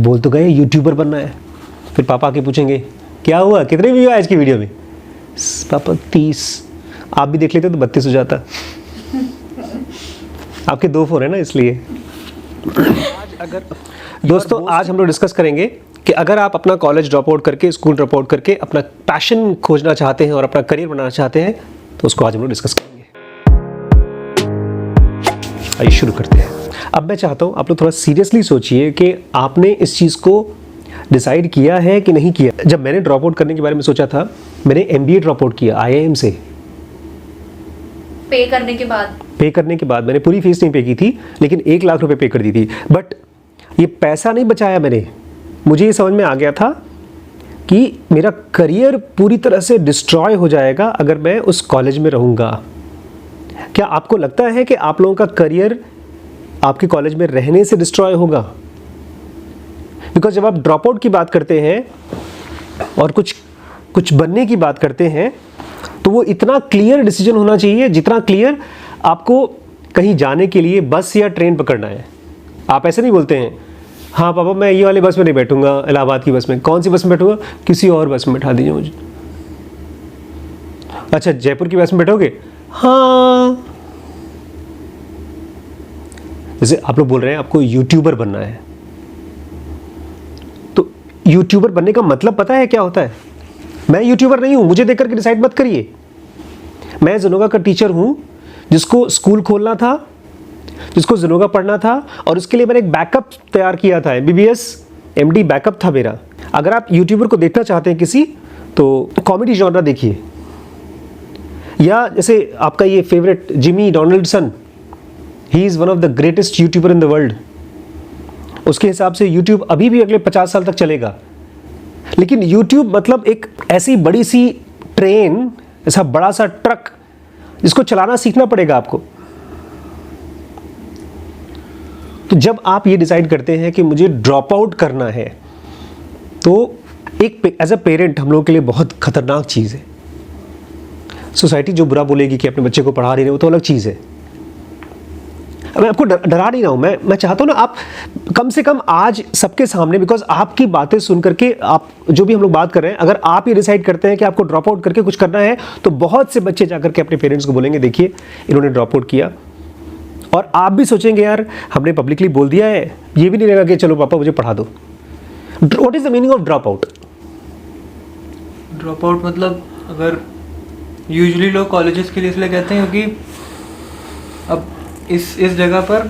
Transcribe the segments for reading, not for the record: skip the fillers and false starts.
बोल तो गए यूट्यूबर बनना है, फिर पापा आके पूछेंगे क्या हुआ, कितने व्यू आए आज की वीडियो में? पापा 30, आप भी देख लेते तो 32 हो जाता। आपके 2 फोन है ना इसलिए। दोस्तों आज हम लोग डिस्कस करेंगे कि अगर आप अपना कॉलेज ड्रॉप आउट करके, स्कूल ड्रॉप आउट करके अपना पैशन खोजना चाहते हैं और अपना करियर बनाना चाहते हैं तो उसको आज हम लोग डिस्कस करेंगे। आइए शुरू करते हैं। अब मैं चाहता हूं आप लोग थोड़ा सीरियसली सोचिए कि आपने इस चीज़ को डिसाइड किया है कि नहीं किया। जब मैंने ड्रॉप आउट करने के बारे में सोचा था, मैंने MBA ड्रॉप आउट किया IIM से। पे करने के बाद मैंने पूरी फीस नहीं पे की थी, लेकिन 1 लाख रुपए पे कर दी थी। बट ये पैसा नहीं बचाया मैंने। मुझे ये समझ में आ गया था कि मेरा करियर पूरी तरह से डिस्ट्रॉय हो जाएगा अगर मैं उस कॉलेज में रहूँगा। क्या आपको लगता है कि आप लोगों का करियर आपके कॉलेज में रहने से डिस्ट्रॉय होगा? बिकॉज जब आप ड्रॉप आउट की बात करते हैं और कुछ बनने की बात करते हैं तो वो इतना क्लियर डिसीजन होना चाहिए जितना क्लियर आपको कहीं जाने के लिए बस या ट्रेन पकड़ना है। आप ऐसे नहीं बोलते हैं हाँ पापा मैं ये वाले बस में नहीं बैठूंगा, इलाहाबाद की बस में। कौन सी बस में बैठूंगा? किसी और बस में बैठा दीजिए मुझे। अच्छा जयपुर की बस में बैठोगे? हाँ। जैसे आप लोग बोल रहे हैं आपको यूट्यूबर बनना है, तो यूट्यूबर बनने का मतलब पता है क्या होता है? मैं यूट्यूबर नहीं हूं, मुझे देख करके डिसाइड मत करिए। मैं ज़ेनोगा का टीचर हूं जिसको स्कूल खोलना था, जिसको ज़ेनोगा पढ़ना था और उसके लिए मैंने एक बैकअप तैयार किया था। MBBS MD बैकअप था मेरा। अगर आप यूट्यूबर को देखना चाहते हैं किसी, तो कॉमेडी जॉनरा देखिए, या जैसे आपका ये favourite Jimmy Donaldson, he is one of the greatest YouTuber in the world. उसके हिसाब से यूट्यूब अभी भी अगले 50 साल तक चलेगा। लेकिन यूट्यूब मतलब एक ऐसी बड़ी सी ट्रेन, ऐसा बड़ा सा ट्रक जिसको चलाना सीखना पड़ेगा आपको। तो जब आप ये डिसाइड करते हैं कि मुझे ड्रॉप आउट करना है, तो एक एज अ पेरेंट हम लोगों के लिए बहुत खतरनाक चीज़ है। सोसाइटी जो बुरा बोलेगी कि अपने बच्चे को पढ़ा रही है, वो तो अलग चीज़ है। मैं आपको डरा नहीं रहा हूँ, मैं चाहता हूँ ना आप कम से कम आज सबके सामने, बिकॉज आपकी बातें सुन करके, आप जो भी हम लोग बात कर रहे हैं, अगर आप ये डिसाइड करते हैं कि आपको ड्रॉप आउट करके कुछ करना है, तो बहुत से बच्चे जाकर के अपने पेरेंट्स को बोलेंगे देखिए इन्होंने ड्रॉप आउट किया। और आप भी सोचेंगे यार हमने पब्लिकली बोल दिया है, ये भी नहीं लगा कि चलो पापा मुझे पढ़ा दो। What is the meaning of drop out? Drop out मतलब, अगर यूजुअली लोग कॉलेजेस के लिए इसलिए कहते हैं क्योंकि अब इस जगह पर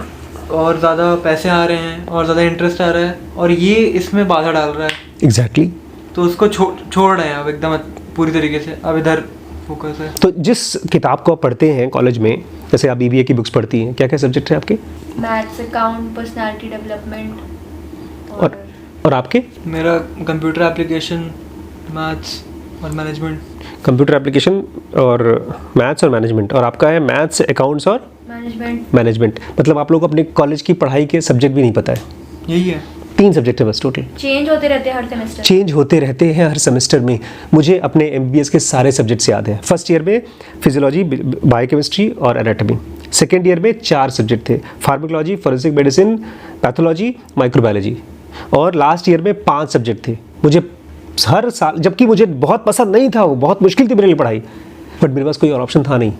और ज़्यादा पैसे आ रहे हैं और ज़्यादा इंटरेस्ट आ रहा है और ये इसमें बाधा डाल रहा है। एग्जैक्टली। तो उसको छोड़ रहे हैं अब एकदम पूरी तरीके से, अब इधर फोकस है। तो जिस किताब को आप पढ़ते हैं कॉलेज में, जैसे आप BBA की बुक्स पढ़ती हैं, क्या क्या सब्जेक्ट है आपके? मैथ्स, अकाउंट, पर्सनालिटी डेवलपमेंट और आपके? मेरा कंप्यूटर एप्लीकेशन, मैथ्स और मैनेजमेंट। कंप्यूटर एप्लीकेशन और मैथ्स और मैनेजमेंट। और आपका है मैथ्स, अकाउंट्स और मैनेजमेंट। मतलब आप लोग अपने कॉलेज की पढ़ाई के सब्जेक्ट भी नहीं पता है? यही है, 3 सब्जेक्ट है बस टोटल। चेंज होते रहते हैं हर सेमेस्टर। चेंज होते रहते हैं हर सेमेस्टर में। मुझे अपने MBBS के सारे सब्जेक्ट्स याद हैं। फर्स्ट ईयर में फिजियोलॉजी, बायोकेमिस्ट्री और एनाटॉमी। सेकेंड ईयर में 4 सब्जेक्ट थे, pharmacology, forensic medicine, pathology, microbiology. और लास्ट ईयर में 5 सब्जेक्ट थे। मुझे हर साल, जबकि मुझे बहुत पसंद नहीं था, वो बहुत मुश्किल थी मेरे लिए पढ़ाई, बट मेरे पास कोई और ऑप्शन था नहीं।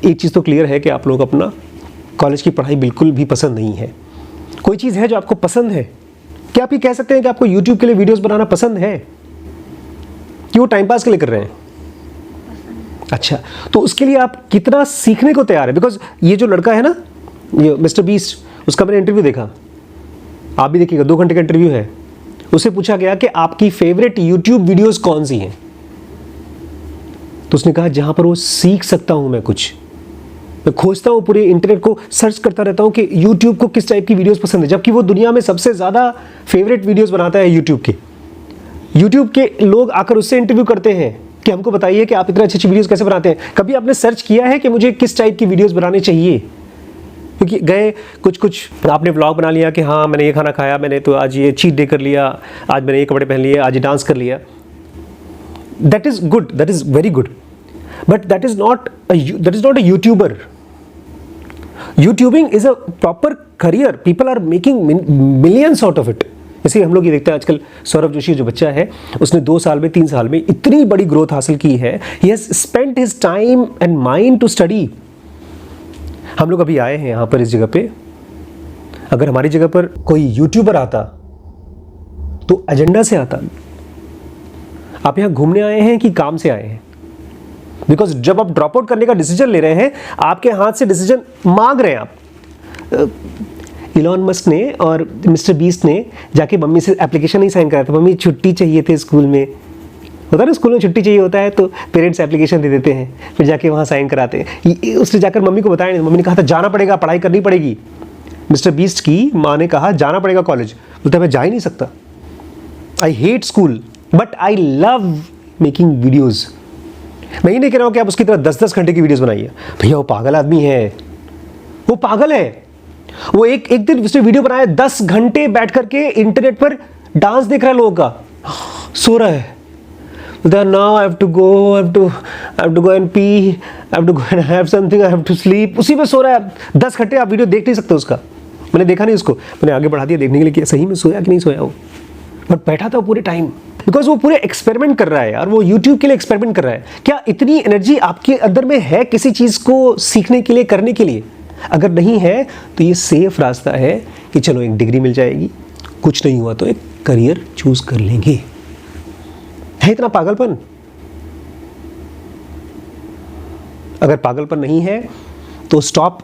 एक चीज़ तो क्लियर है कि आप लोग अपना कॉलेज की पढ़ाई बिल्कुल भी पसंद नहीं है। कोई चीज़ है जो आपको पसंद है? क्या आप ये कह सकते हैं कि आपको YouTube के लिए वीडियोस बनाना पसंद है, कि वो टाइम पास के लिए कर रहे हैं? अच्छा, तो उसके लिए आप कितना सीखने को तैयार है? बिकॉज ये जो लड़का है ना, ये मिस्टर बीस्ट, उसका मैंने इंटरव्यू देखा, आप भी देखिएगा, 2 घंटे का इंटरव्यू है। उससे पूछा गया कि आपकी फेवरेट YouTube वीडियोस कौन सी हैं, तो उसने कहा जहां पर वो सीख सकता हूं मैं कुछ। मैं खोजता हूँ, पूरे इंटरनेट को सर्च करता रहता हूँ कि YouTube को किस टाइप की वीडियोस पसंद है, जबकि वो दुनिया में सबसे ज़्यादा फेवरेट वीडियोस बनाता है YouTube के। YouTube के लोग आकर उससे इंटरव्यू करते हैं कि हमको बताइए कि आप इतने अच्छी वीडियोस कैसे बनाते हैं। कभी आपने सर्च किया है कि मुझे किस टाइप की वीडियोस बनानी चाहिए? क्योंकि गए कुछ आपने व्लॉग बना लिया कि हाँ मैंने ये खाना खाया, मैंने तो आज ये चीट डे कर लिया, आज मैंने ये कपड़े पहन लिए, आज ये डांस कर लिया। That is good, that is very good, but that is not a YouTuber. YouTubing is a proper career people are making millions out of it. जैसे हम लोग ये देखते हैं आजकल सौरभ जोशी जो बच्चा है उसने 2 साल में 3 साल में इतनी बड़ी ग्रोथ हासिल की है। He has spent his time and mind to study. हम लोग अभी आए हैं यहाँ पर इस जगह पे, अगर हमारी जगह पर कोई यूट्यूबर आता तो एजेंडा से आता। आप यहाँ घूमने आए हैं कि काम से आए हैं? बिकॉज जब आप ड्रॉप आउट करने का डिसीजन ले रहे हैं आपके हाथ से डिसीजन मांग रहे हैं आप। इलॉन मस्क ने और मिस्टर बीस्ट ने जाके मम्मी से एप्लीकेशन नहीं साइन कराया था, मम्मी छुट्टी चाहिए थे स्कूल में, होता है ना स्कूल में छुट्टी चाहिए होता है तो पेरेंट्स एप्लीकेशन दे देते हैं, फिर जाके वहाँ साइन कराते हैं। उसने जाकर मम्मी को बताया नहीं, मम्मी ने कहा था जाना पड़ेगा, पढ़ाई करनी पड़ेगी। मिस्टर बीस्ट की माँ ने कहा जाना पड़ेगा कॉलेज, बोलता मैं जा ही नहीं सकता, I hate school but I love making videos. मैं ये नहीं कह रहा हूँ कि आप उसकी तरह 10-10 घंटे की वीडियोज़ बनाइए, भैया वो पागल आदमी है, वो पागल है। वो एक दिन उसने वीडियो बनाया 10 घंटे बैठ करके इंटरनेट पर डांस देख रहा है लोगों का, सो रहा है। Now I have to go and pee, I have to go and have something, I have to sleep। उसी में सो रहा है 10 घंटे। आप वीडियो देख नहीं सकते उसका, मैंने देखा नहीं उसको, मैंने आगे बढ़ा दिया देखने के लिए कि सही में सोया कि नहीं सोया वो, बट बैठा था पूरे टाइम। बिकॉज वो पूरे एक्सपेरिमेंट कर रहा है यार, वो यूट्यूब के लिए एक्सपेरिमेंट कर रहा है। क्या इतनी एनर्जी आपके अंदर में है किसी चीज़ को सीखने के लिए, करने के लिए? अगर नहीं है तो ये सेफ रास्ता है कि चलो एक डिग्री मिल जाएगी, कुछ नहीं हुआ तो एक करियर चूज कर लेंगे। है इतना पागलपन? अगर पागलपन नहीं है तो stop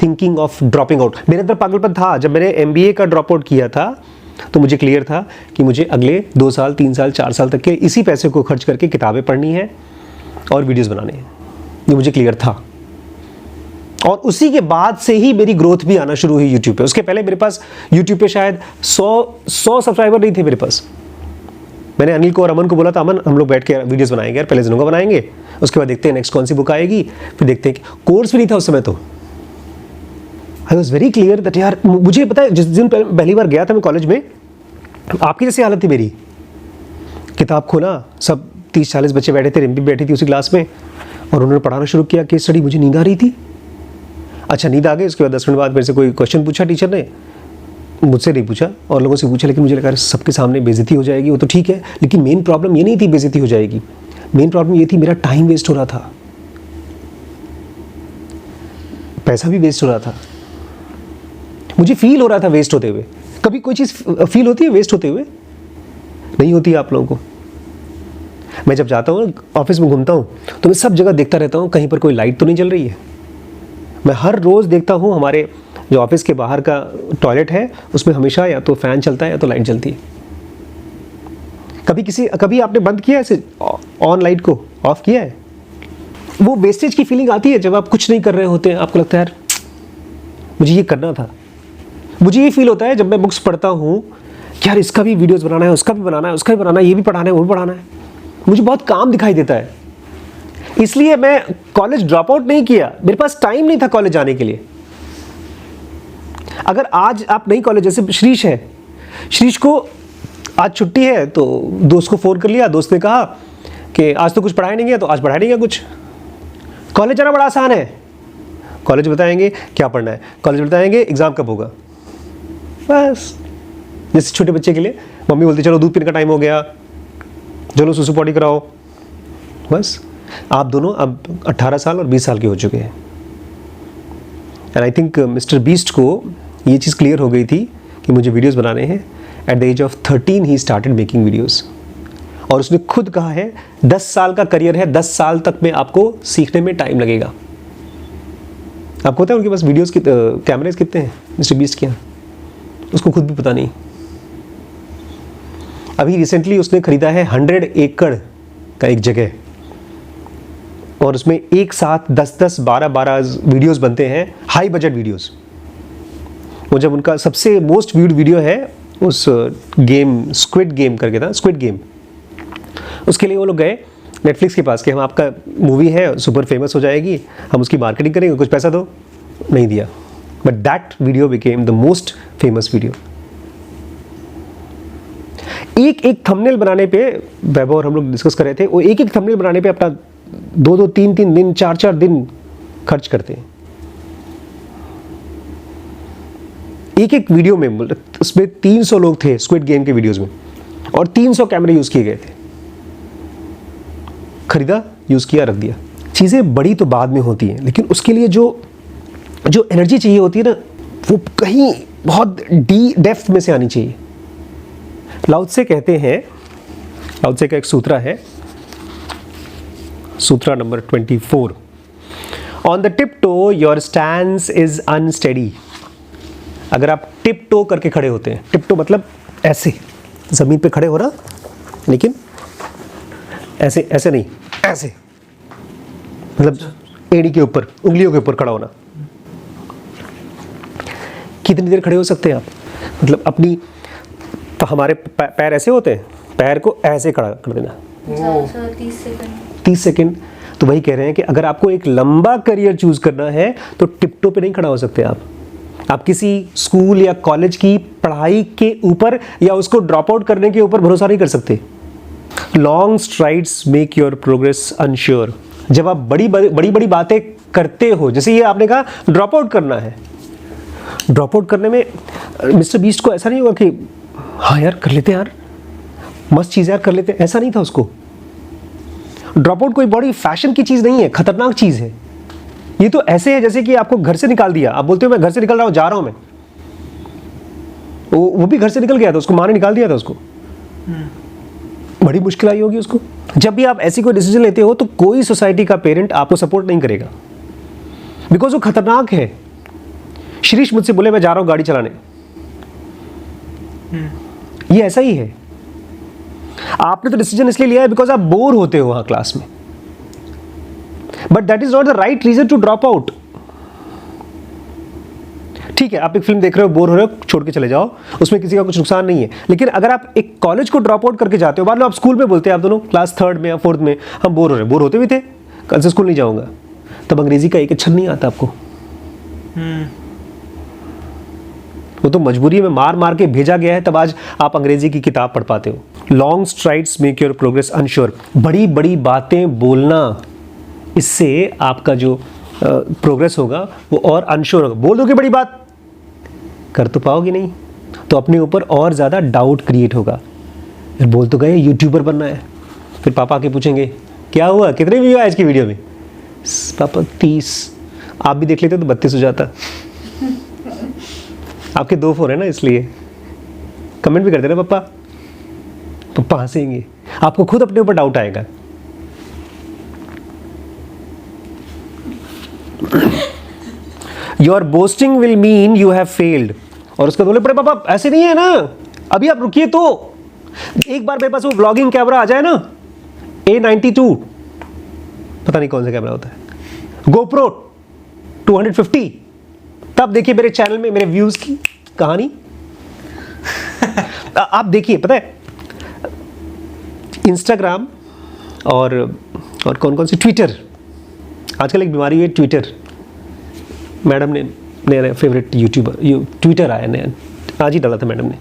thinking of dropping out. मेरे अंदर पागलपन था जब मैंने MBA का ड्रॉप आउट किया था, तो मुझे क्लियर था कि मुझे अगले 2 साल 3 साल 4 साल तक के इसी पैसे को खर्च करके किताबें पढ़नी है और वीडियोस बनाने हैं, ये मुझे क्लियर था। और उसी के बाद से ही मेरी ग्रोथ भी आना शुरू हुई यूट्यूब पे। उसके पहले मेरे पास यूट्यूब पे शायद 100 सब्सक्राइबर नहीं थे मेरे पास। मैंने अनिल को और अमन को बोला था, अमन हम लोग बैठ के वीडियोस बनाएंगे यार, पहले जिनों का बनाएंगे, उसके बाद देखते हैं नेक्स्ट कौन सी बुक आएगी, फिर देखते हैं। कोर्स भी नहीं था उस समय, तो I was very clear that यार, मुझे पता है जिस दिन पहली बार गया था मैं कॉलेज में, आपकी जैसी हालत थी मेरी। किताब खोला, सब 30-40 बच्चे बैठे थे, रिम्पी बैठी थी उसी क्लास में, और उन्होंने पढ़ाना शुरू किया केस स्टडी। मुझे नींद आ रही थी। अच्छा नींद आ गई, उसके बाद 10 मिनट बाद मेरे से कोई क्वेश्चन पूछा टीचर ने, मुझसे नहीं पूछा और लोगों से पूछा, लेकिन मुझे लगा सबके सामने बेइज्जती हो जाएगी, वो तो ठीक है। लेकिन मेन प्रॉब्लम ये नहीं थी बेइज्जती हो जाएगी, मेन प्रॉब्लम ये थी मेरा टाइम वेस्ट हो रहा था, पैसा भी वेस्ट हो रहा था, मुझे फील हो रहा था वेस्ट होते हुए। कभी कोई चीज़ फील होती है वेस्ट होते हुए? नहीं होती है आप लोगों को। मैं जब जाता हूँ ऑफिस में घूमता हूँ तो मैं सब जगह देखता रहता हूँ कहीं पर कोई लाइट तो नहीं जल रही है। मैं हर रोज़ देखता हूँ हमारे जो ऑफिस के बाहर का टॉयलेट है उसमें हमेशा या तो फ़ैन चलता है या तो लाइट जलती है। कभी आपने बंद किया ऐसे ऑन लाइट को, ऑफ किया है? वो वेस्टेज की फीलिंग आती है जब आप कुछ नहीं कर रहे होते हैं, आपको लगता है यार मुझे ये करना था। मुझे ये फील होता है जब मैं बुक्स पढ़ता हूँ कि यार इसका भी वीडियोस बनाना है, उसका भी बनाना है, उसका भी बनाना है, ये भी पढ़ाना है, वो भी पढ़ाना है। मुझे बहुत काम दिखाई देता है, इसलिए मैं कॉलेज ड्रॉप आउट नहीं किया। मेरे पास टाइम नहीं था कॉलेज जाने के लिए। अगर आज आप नहीं कॉलेज, जैसे श्रीश है, श्रीश को आज छुट्टी है तो दोस्त को फ़ोन कर लिया, दोस्त ने कहा कि आज तो कुछ पढ़ाया नहीं गया, तो आज पढ़ाया नहीं गया कुछ। कॉलेज जाना बड़ा आसान है। कॉलेज बताएंगे क्या पढ़ना है, कॉलेज बताएंगे एग्ज़ाम कब होगा, बस। जैसे छोटे बच्चे के लिए मम्मी बोलती चलो दूध पीने का टाइम हो गया, चलो सुसु पॉटी कराओ, बस। आप दोनों अब 18 साल और 20 साल के हो चुके हैं। And I think mister beast को ये चीज़ क्लियर हो गई थी कि मुझे वीडियोस बनाने हैं। At the age of 13 he started making videos, और उसने खुद कहा है 10 साल का करियर है, 10 साल तक में आपको सीखने में टाइम लगेगा। आपको पता है उनके पास वीडियोस के कैमरेज कितने हैं मिस्टर बीस्ट के यहाँ? उसको खुद भी पता नहीं। अभी रिसेंटली उसने खरीदा है 100 एकड़ का एक जगह, और उसमें एक साथ 10-10, 12-12 वीडियोस बनते हैं, हाई बजट वीडियोस। वो जब उनका सबसे मोस्ट व्यूड वीडियो है उस गेम स्क्विड गेम करके था, स्क्विड गेम, उसके लिए वो लोग गए नेटफ्लिक्स के पास कि हम आपका मूवी है सुपर फेमस हो जाएगी, हम उसकी मार्केटिंग करेंगे, कुछ पैसा दो। नहीं दिया, but that video became the most famous video. एक थंबनेल बनाने पे वैभव और हम लोग डिस्कस कर रहे थे, वो एक थंबनेल बनाने पे अपना 2-2, 3-3 दिन, 4-4 दिन खर्च करते हैं। एक एक वीडियो में उसमें 300 लोग थे स्क्विड गेम के वीडियोस में, और 300 कैमरे यूज़ किए गए थे। खरीदा, यूज़ किया, रख दिया। चीज़ें बड़ी तो बाद में होती हैं, लेकिन उसके लिए जो एनर्जी चाहिए होती है ना, वो कहीं बहुत डेप्थ में से आनी चाहिए। लाओ त्से कहते हैं, लाओ त्से का एक सूत्रा है, सूत्रा number 24, on the tiptoe your stance is unsteady. अगर आप टिप टो करके खड़े होते हैं, टिप टो मतलब ऐसे जमीन पे खड़े हो ना, लेकिन ऐसे ऐसे नहीं, ऐसे मतलब एड़ी के ऊपर, उंगलियों के ऊपर खड़ा होना। कितनी देर खड़े हो सकते हैं आप? मतलब अपनी, तो हमारे पैर ऐसे होते हैं, पैर को ऐसे खड़ा कर देना, 30 सेकंड। तो वही कह रहे हैं कि अगर आपको एक लंबा करियर चूज करना है तो टिपटो पे नहीं खड़ा हो सकते आप किसी स्कूल या कॉलेज की पढ़ाई के ऊपर या उसको ड्रॉप आउट करने के ऊपर भरोसा नहीं कर सकते। Long strides make your progress unsure. जब आप बड़ी बड़ी बातें करते हो, जैसे ये आपने कहा ड्रॉप आउट करना है, ड्रॉप आउट करने में मिस्टर बीस्ट को ऐसा नहीं हुआ कि हाँ यार कर लेते यार, मस्त चीज़ यार कर लेते, ऐसा नहीं था उसको। ड्रॉप आउट कोई बड़ी फैशन की चीज़ नहीं है, खतरनाक चीज़ है। ये तो ऐसे है जैसे कि आपको घर से निकाल दिया, आप बोलते हो मैं घर से निकल रहा हूँ, जा रहा हूँ मैं। वो भी घर से निकल गया था, उसको माँ ने निकाल दिया था उसको, बड़ी मुश्किल आई होगी उसको। जब भी आप ऐसी कोई डिसीजन लेते हो तो कोई सोसाइटी का पेरेंट आपको सपोर्ट नहीं करेगा, बिकॉज वो खतरनाक है। शिरीष मुझसे बोले मैं जा रहा हूँ गाड़ी चलाने, ये ऐसा ही है। आपने तो डिसीजन इसलिए लिया है बिकॉज आप बोर होते हो वहां क्लास में, but that is not the right reason to drop out. ठीक है, आप एक फिल्म देख रहे हो, बोर हो रहे हो, छोड़ के चले जाओ, उसमें किसी का कुछ नुकसान नहीं है। लेकिन अगर आप एक कॉलेज को ड्रॉप आउट करके जाते हो, मान लो आप स्कूल में बोलते हैं, आप दोनों क्लास 3rd में या 4th में हम बोर हो रहे, बोर होते भी थे, कल से स्कूल नहीं जाऊंगा, तब अंग्रेजी का एक अक्षर नहीं आता आपको। वो तो मजबूरी में मार मार के भेजा गया है, तब आज आप अंग्रेजी की किताब पढ़ पाते हो। Long strides make your progress unsure. बड़ी बड़ी बातें बोलना, इससे आपका जो प्रोग्रेस होगा वो और अनश्योर होगा। बोल दोगे बड़ी बात, कर तो पाओगे नहीं, तो अपने ऊपर और ज़्यादा डाउट क्रिएट होगा। फिर बोल तो गए यूट्यूबर बनना है, फिर पापा आके पूछेंगे क्या हुआ, कितने व्यू आए आज की वीडियो में? पापा 30। आप भी देख लेते तो 32 हो जाता। आपके 2 फोन है ना, इसलिए कमेंट भी करते ना पापा, पापा हंसेंगे, आपको खुद अपने ऊपर डाउट आएगा। Your boasting will mean you have failed. और उसका बोले पड़े पापा ऐसे नहीं है ना, अभी आप रुकिए तो, एक बार मेरे पास वो व्लॉगिंग कैमरा आ जाए ना, A92, पता नहीं कौन सा कैमरा होता है, GoPro 250, तब देखिए मेरे चैनल में मेरे व्यूज की कहानी। आप देखिए, पता है इंस्टाग्राम और कौन कौन सी, ट्विटर, आजकल एक बीमारी है ट्विटर। मैडम ने नया फेवरेट यूट्यूबर ट्विटर आया नया, आज ही डाला था मैडम ने।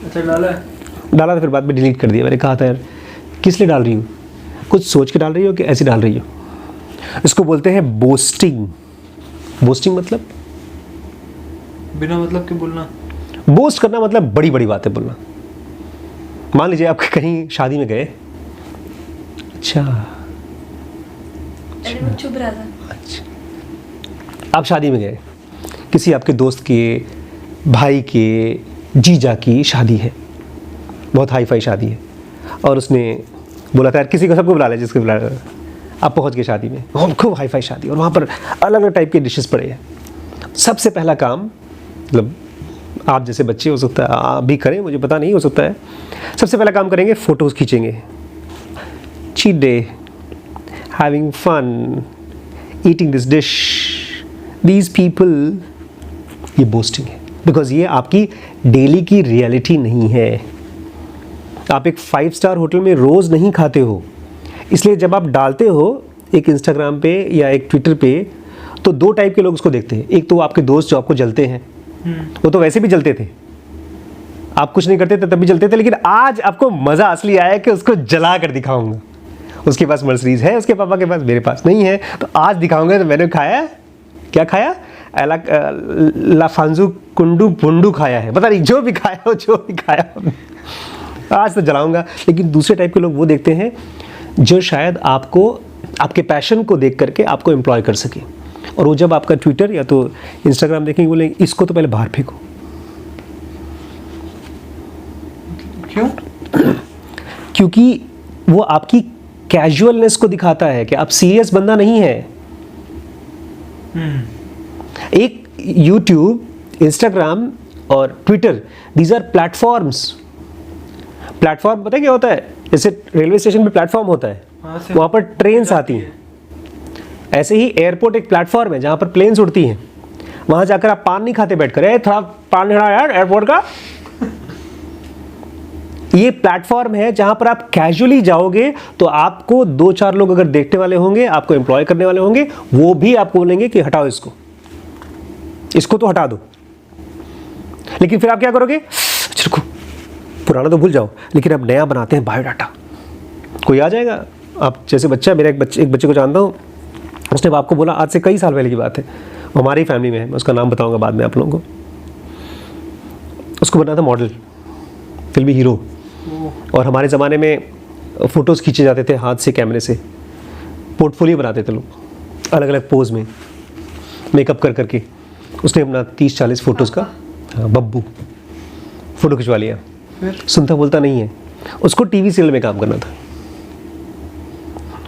अच्छा डाला था, फिर बाद में डिलीट कर दिया। मैंने कहा था यार किस लिए डाल रही हूँ, कुछ सोच के डाल रही हो कि ऐसे डाल रही हो? इसको बोलते हैं बोस्टिंग। बोस्टिंग मतलब बिना मतलब के बोलना। बोस्ट करना मतलब बड़ी बड़ी बातें बोलना। मान लीजिए आप कहीं शादी में गए, अच्छा वो चुप रहा था। अच्छा, आप शादी में गए, किसी आपके दोस्त के भाई के जीजा की शादी है, बहुत हाई फाई शादी है, और उसने बोला था यार किसी को, सबको बुला ले जिसको बुला। आप पहुंच गए शादी में, खूब हाई फाई शादी, और वहाँ पर अलग अलग टाइप के डिशेस पड़े हैं। सबसे पहला काम, मतलब आप जैसे बच्चे हो सकता है आप भी करें, मुझे पता नहीं, हो सकता है, सबसे पहला काम करेंगे फ़ोटोज़ खींचेंगे। Cheat day, having fun, eating this dish, these people, ये बोस्टिंग है, बिकॉज ये आपकी डेली की रियलिटी नहीं है। आप एक 5 स्टार होटल में रोज़ नहीं खाते हो, इसलिए जब आप डालते हो एक इंस्टाग्राम पे या एक ट्विटर पे, तो 2 टाइप के लोग उसको देखते हैं। एक तो आपके दोस्त जो आपको जलते हैं, वो तो वैसे भी जलते थे, आप कुछ नहीं करते थे तब भी जलते थे, लेकिन आज आपको मज़ा असली आया कि उसको जला कर दिखाऊंगा। उसके पास मर्सिडीज है, उसके पापा के पास, मेरे पास नहीं है, तो आज दिखाऊंगा। तो मैंने खाया, क्या खाया? लाफांजू कुंडू पुंडू खाया है, पता नहीं जो भी खाया हो, जो भी खाया हो, आज तो जलाऊंगा। लेकिन दूसरे टाइप के लोग वो देखते हैं जो शायद आपको, आपके पैशन को देख करके आपको एम्प्लॉय कर सके, और वो जब आपका ट्विटर या तो इंस्टाग्राम देखेंगे बोलेंगे इसको तो पहले बाहर फेंको। क्यों? क्योंकि वो आपकी कैजुअलनेस को दिखाता है कि आप सीरियस बंदा नहीं है। एक यूट्यूब, इंस्टाग्राम और Twitter, these are platforms. Platform पता है क्या होता है? जैसे रेलवे स्टेशन पे प्लेटफॉर्म होता है, वहां पर ट्रेन्स आती हैं, ऐसे ही एयरपोर्ट एक प्लेटफॉर्म है जहां पर प्लेन्स उड़ती हैं। वहां जाकर आप पान नहीं खाते बैठकर, थोड़ा पान लेना यार एयरपोर्ट का। ये प्लेटफॉर्म है जहां पर आप कैजुअली जाओगे तो आपको 2-4 लोग अगर देखने वाले होंगे, आपको एम्प्लॉय करने वाले होंगे, वो भी आपको बोलेंगे कि हटाओ इसको तो हटा दो। लेकिन फिर आप क्या करोगे? चलो पुराना तो भूल जाओ, लेकिन अब नया बनाते हैं बायोडाटा। कोई आ जाएगा, आप जैसे बच्चा, मेरा एक बच्चे को जानता हूँ, उसने बाप को बोला, आज से कई साल पहले की बात है, हमारी ही फैमिली में है, मैं उसका नाम बताऊंगा बाद में आप लोगों को। उसको बनना था मॉडल, फिल्मी हीरो। और हमारे ज़माने में फ़ोटोज़ खींचे जाते थे हाथ से, कैमरे से, पोर्टफोलियो बनाते थे लोग अलग अलग पोज में, मेकअप कर करके। उसने अपना 30-40 फ़ोटोज़ का, हाँ, बब्बू फ़ोटो खिंचवा लिया। सुनता बोलता नहीं है, उसको टीवी सीरियल में काम करना था।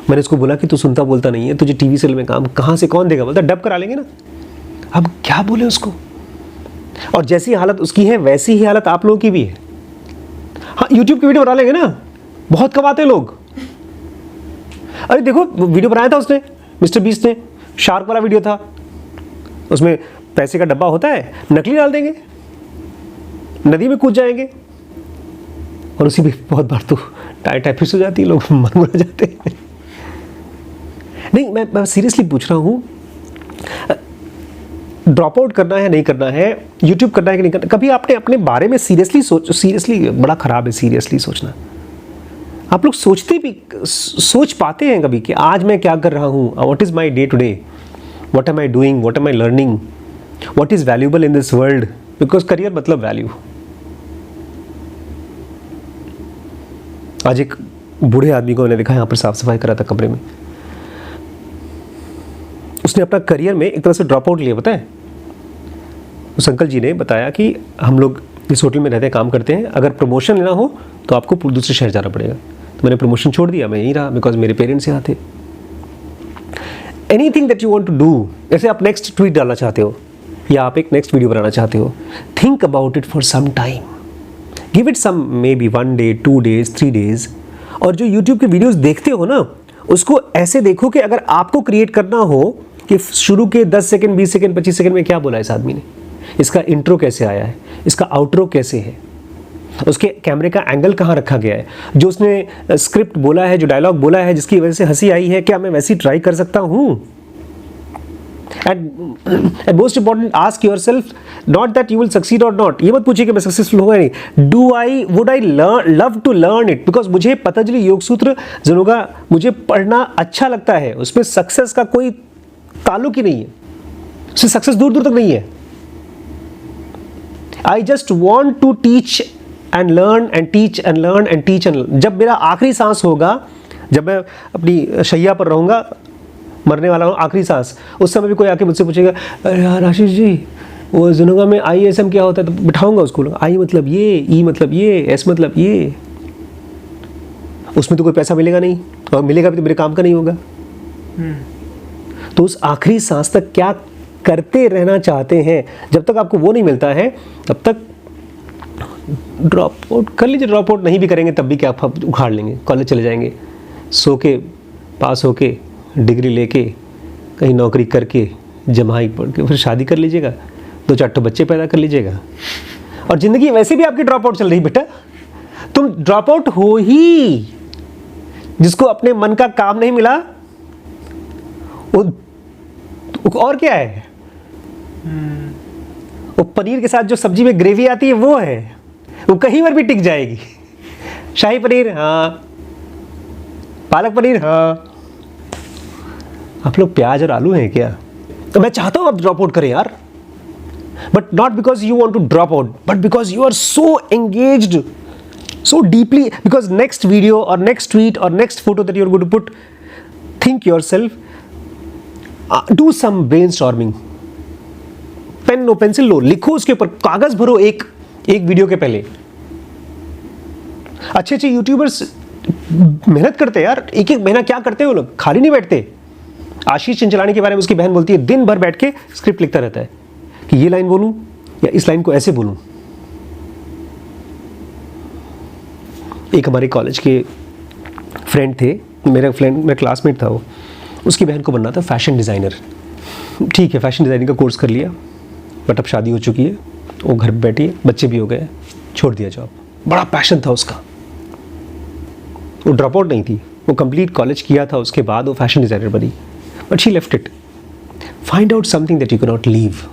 मैंने उसको बोला कि तू सुनता बोलता नहीं है, तुझे टीवी सीरियल में काम कहाँ से कौन देगा? बोलता डब करा लेंगे ना। अब क्या बोले उसको? और जैसी हालत उसकी है वैसी ही हालत आप लोगों की भी है। हाँ, यूट्यूब की वीडियो बना लेंगे ना, बहुत कमाते हैं लोग। अरे देखो वीडियो बनाया था उसने, मिस्टर बीस्ट ने, शार्क वाला वीडियो था, उसमें पैसे का डब्बा होता है, नकली डाल देंगे, नदी में कूद जाएंगे, और उसी में बहुत बार तो टाइफाइड हो जाती है, लोग मर जाते हैं। नहीं, मैं सीरियसली पूछ रहा हूँ, ड्रॉप आउट करना है नहीं करना है, यूट्यूब करना है कि नहीं करना, कभी आपने अपने बारे में सीरियसली बड़ा खराब है सीरियसली सोचना। आप लोग सोच पाते हैं कभी कि आज मैं क्या कर रहा हूँ? What is my day to day, what am I doing, what am I learning, what is valuable in this world? Because career मतलब वैल्यू। आज एक बूढ़े आदमी को मैंने देखा यहाँ पर साफ सफाई कर रहा था कमरे में, उसने अपना करियर में एक तरह से ड्रॉप आउट लिया, पता है? उस अंकल जी ने बताया कि हम लोग इस होटल में रहते हैं, काम करते हैं, अगर प्रमोशन लेना हो तो आपको दूसरे शहर जाना पड़ेगा। तो मैंने प्रमोशन छोड़ दिया, मैं यहीं रहा, बिकॉज मेरे पेरेंट्स यहाँ थे। Anything that you want to do, जैसे आप नेक्स्ट ट्वीट डालना चाहते हो या आप एक नेक्स्ट वीडियो बनाना चाहते हो, think about it for some time, give it some maybe 1 day 2 days 3 days। और जो यूट्यूब के वीडियोस देखते हो ना, उसको ऐसे देखो कि अगर आपको क्रिएट करना हो कि शुरू के 10 सेकंड 20 सेकंड 25 सेकंड में क्या बोला इस आदमी ने, इसका इंट्रो कैसे आया है, इसका आउटरो कैसे है, उसके कैमरे का एंगल कहाँ रखा गया है, जो उसने स्क्रिप्ट बोला है, जो डायलॉग बोला है जिसकी वजह से हंसी आई है, क्या मैं वैसी ट्राई कर सकता हूँ? And most important, ask yourself not that you will succeed or not. ये मत पूछिए कि मैं सक्सेसफुल होगा नहीं। Would I love to learn it? Because मुझे पतंजलि योग सूत्र जनोगा मुझे पढ़ना अच्छा लगता है, उसमें सक्सेस का कोई ताल्लुक ही नहीं है, उससे सक्सेस दूर दूर तक नहीं है। I just want to teach and learn and teach and learn and teach and learn। जब मेरा आखिरी सांस होगा, जब मैं अपनी शैया पर रहूँगा, मरने वाला हूँ, आखिरी सांस, उस समय भी कोई आके मुझसे पूछेगा, अरे यार आशीष जी वो जुनूगा में ISM क्या होता है, तो बिठाऊंगा उसको, आई मतलब ये, ई मतलब ये, एस मतलब ये। उसमें तो कोई पैसा मिलेगा नहीं, और मिलेगा भी तो मेरे काम का नहीं होगा। तो उस आखिरी सांस तक क्या करते रहना चाहते हैं? जब तक आपको वो नहीं मिलता है तब तक ड्रॉप आउट कर लीजिए। ड्रॉप आउट नहीं भी करेंगे तब भी क्या, आप उखाड़ लेंगे, कॉलेज चले जाएंगे, सो के पास होके डिग्री लेके कहीं नौकरी करके जमाई पढ़ के फिर शादी कर लीजिएगा, 2-4 ठो बच्चे पैदा कर लीजिएगा, और ज़िंदगी वैसे भी आपकी ड्रॉप आउट चल रही बेटा। तुम ड्रॉप आउट हो ही, जिसको अपने मन का काम नहीं मिला वो और क्या है, वो पनीर के साथ जो सब्जी में ग्रेवी आती है वो है, वो कहीं पर भी टिक जाएगी। शाही पनीर हाँ, पालक पनीर हाँ। आप लोग प्याज और आलू हैं क्या? तो मैं चाहता हूं आप ड्रॉप आउट करें यार, but not because you want to drop out, but because you are so engaged so deeply, because next video or next tweet or next photo that you're going to put, think yourself, do some brainstorming, pen लो, pencil लो, लिखो उसके ऊपर, कागज भरो एक video के पहले। अच्छे यूट्यूबर्स मेहनत करते हैं यार, एक महीना क्या करते हैं वो लोग, खाली नहीं बैठते। आशीष चंचलानी के बारे में उसकी बहन बोलती है दिन भर बैठ के स्क्रिप्ट लिखता रहता है कि ये लाइन बोलूं या इस लाइन को ऐसे बोलूं। एक हमारे कॉलेज के फ्रेंड थे, मेरा क्लासमेट था वो, उसकी बहन को बनना था फैशन डिज़ाइनर। ठीक है, फैशन डिज़ाइनिंग का कोर्स कर लिया, बट अब शादी हो चुकी है, वो घर पे बैठी है, बच्चे भी हो गए, छोड़ दिया जॉब। बड़ा पैशन था उसका, वो ड्रॉप आउट नहीं थी, वो कंप्लीट कॉलेज किया था, उसके बाद वो फैशन डिज़ाइनर बनी, but she left it. Find out something that you can not leave,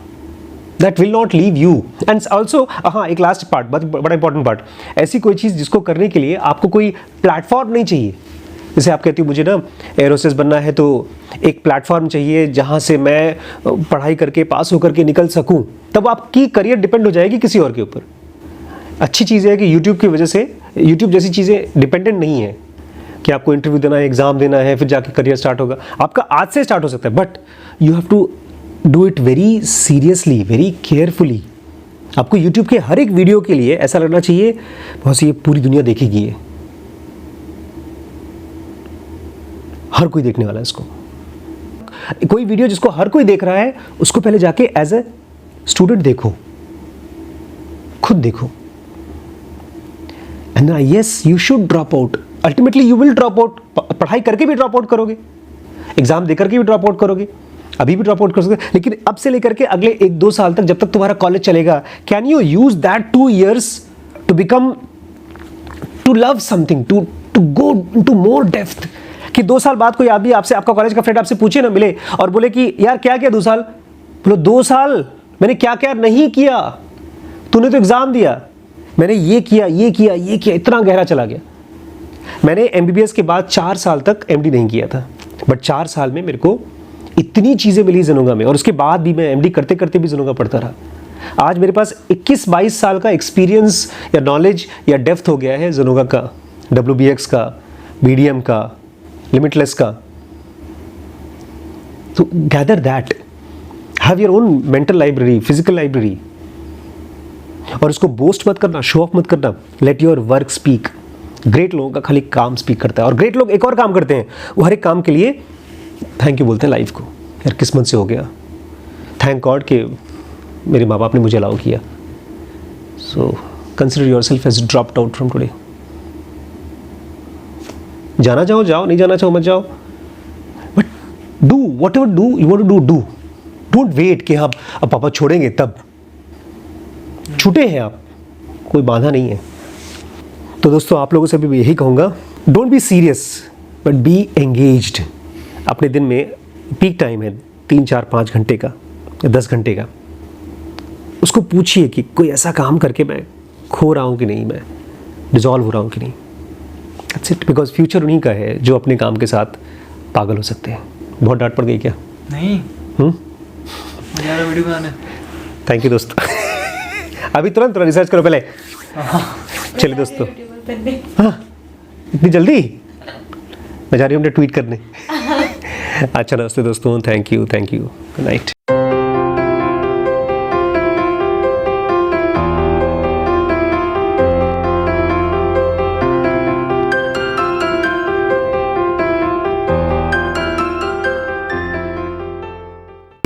that will not leave you, and also हाँ, एक लास्ट पार्ट, बड़ा इंपॉर्टेंट पार्ट, ऐसी कोई चीज़ जिसको करने के लिए आपको कोई प्लेटफॉर्म नहीं चाहिए। जैसे आप कहती हो मुझे ना एरोसेस बनना है तो एक प्लेटफॉर्म चाहिए जहाँ से मैं पढ़ाई करके पास होकर के निकल सकूँ, तब आपकी करियर डिपेंड हो जाएगी किसी और के ऊपर। अच्छी चीज़ है कि यूट्यूब की वजह से, यूट्यूब जैसी चीज़ें डिपेंडेंट नहीं है कि आपको इंटरव्यू देना है, एग्ज़ाम देना है, फिर जाके करियर स्टार्ट होगा। आपका आज से स्टार्ट हो सकता है, but you have to do it very seriously, very carefully. आपको YouTube के हर एक वीडियो के लिए ऐसा लगना चाहिए बहुत सी ये पूरी दुनिया देखेगी, ये हर कोई देखने वाला है इसको। कोई वीडियो जिसको हर कोई देख रहा है उसको पहले जाके एज ए स्टूडेंट देखो, खुद देखो, and yes you should drop out. Ultimately you will drop out, पढ़ाई करके भी ड्रॉप आउट करोगे, एग्जाम देकर के भी ड्रॉप आउट करोगे, अभी भी ड्रॉप आउट कर सकते, लेकिन अब से लेकर के अगले 1-2 साल तक जब तक तुम्हारा कॉलेज चलेगा, can you use that 2 years to become, to love something, to go into more depth. कि 2 साल बाद कोई आदमी आपसे, आपका कॉलेज का फ्रेंड आपसे पूछे ना, मिले और बोले कि यार क्या किया 2 साल, बोलो 2 साल मैंने क्या क्या नहीं किया, तूने तो एग्जाम दिया, मैंने ये किया ये किया ये किया, इतना गहरा चला गया। मैंने MBBS के बाद 4 साल तक MD नहीं किया था, बट 4 साल में मेरे को इतनी चीज़ें मिली ज़ेनोंगा में, और उसके बाद भी मैं MD करते करते भी ज़ेनोंगा पढ़ता रहा। आज मेरे पास 21-22 साल का एक्सपीरियंस या नॉलेज या डेप्थ हो गया है ज़ेनोंगा का, WBX का, BDM का, लिमिटलेस का। तो gather that, have your own mental library, physical library, और उसको बोस्ट मत करना, शो ऑफ मत करना। Let your work speak. Great लोगों का खाली काम स्पीक करता है, और ग्रेट लोग एक और काम करते हैं, वो हर एक काम के लिए थैंक यू बोलते हैं लाइफ को, यार किस्मत से हो गया, थैंक गॉड कि मेरे माँ बाप ने मुझे अलाउ किया। So consider yourself as dropped out from today. जाना चाहो जाओ, नहीं जाना चाहो मत जाओ, but do whatever do you want to do. Don't wait कि आप अब पापा छोड़ेंगे तब, छूटे हैं आप, कोई बाधा नहीं है। तो दोस्तों आप लोगों से भी यही कहूँगा, don't be serious but be engaged. अपने दिन में पीक टाइम है 3-4-5 घंटे का या 10 घंटे का, उसको पूछिए कि कोई ऐसा काम करके मैं खो रहा हूँ कि नहीं, मैं डिजॉल्व हो रहा हूँ कि नहीं। दैट्स इट, बिकॉज फ्यूचर उन्हीं का है जो अपने काम के साथ पागल हो सकते हैं। बहुत डांट पड़ गई क्या? नहीं, यार वीडियो बनाने। थैंक यू दोस्तों। अभी तुरंत रिसर्च करो पहले। चलिए दोस्तों, हाँ इतनी जल्दी मैं जा रही हूँ ट्वीट करने। अच्छा नमस्ते दोस्तों, थैंक यू, गुड नाइट।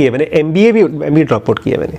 मैंने MBA ड्रॉप आउट किया मैंने।